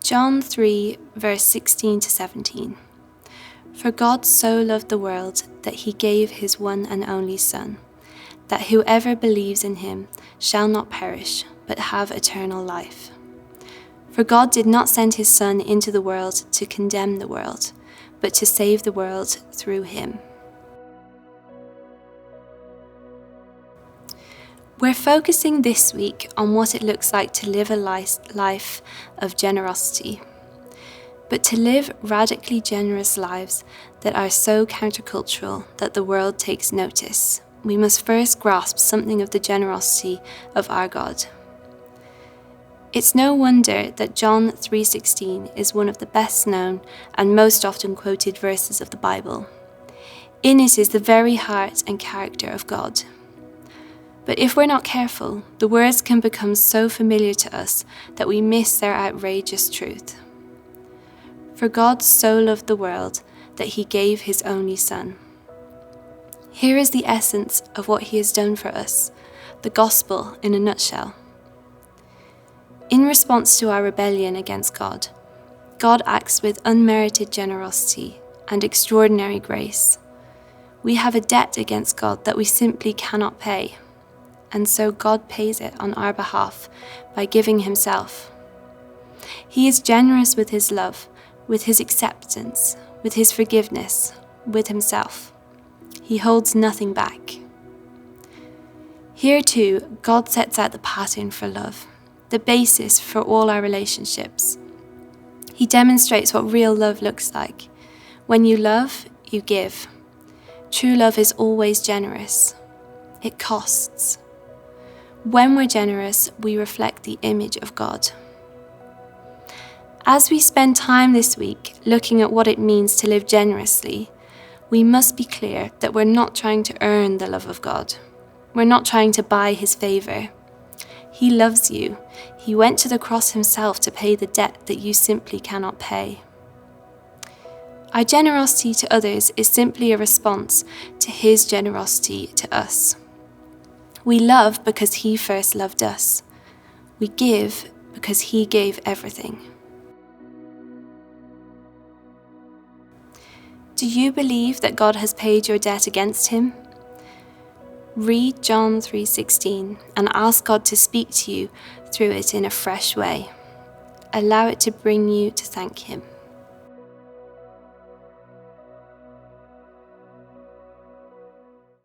John 3, verse 16 to 17. For God so loved the world that he gave his one and only Son, that whoever believes in him shall not perish, but have eternal life. For God did not send his Son into the world to condemn the world, but to save the world through him. We're focusing this week on what it looks like to live a life of generosity, but to live radically generous lives that are so countercultural that the world takes notice, we must first grasp something of the generosity of our God. It's no wonder that John 3:16 is one of the best known and most often quoted verses of the Bible. In it is the very heart and character of God. But if we're not careful, the words can become so familiar to us that we miss their outrageous truth. For God so loved the world that he gave his only Son. Here is the essence of what he has done for us, the gospel in a nutshell. In response to our rebellion against God, God acts with unmerited generosity and extraordinary grace. We have a debt against God that we simply cannot pay, and so God pays it on our behalf by giving himself. He is generous with his love, with his acceptance, with his forgiveness, with himself. He holds nothing back. Here too, God sets out the pattern for love, the basis for all our relationships. He demonstrates what real love looks like. When you love, you give. True love is always generous. It costs. When we're generous, we reflect the image of God. As we spend time this week looking at what it means to live generously, we must be clear that we're not trying to earn the love of God. We're not trying to buy his favor. He loves you. He went to the cross himself to pay the debt that you simply cannot pay. Our generosity to others is simply a response to his generosity to us. We love because he first loved us. We give because he gave everything. Do you believe that God has paid your debt against him? Read John 3:16 and ask God to speak to you through it in a fresh way. Allow it to bring you to thank him.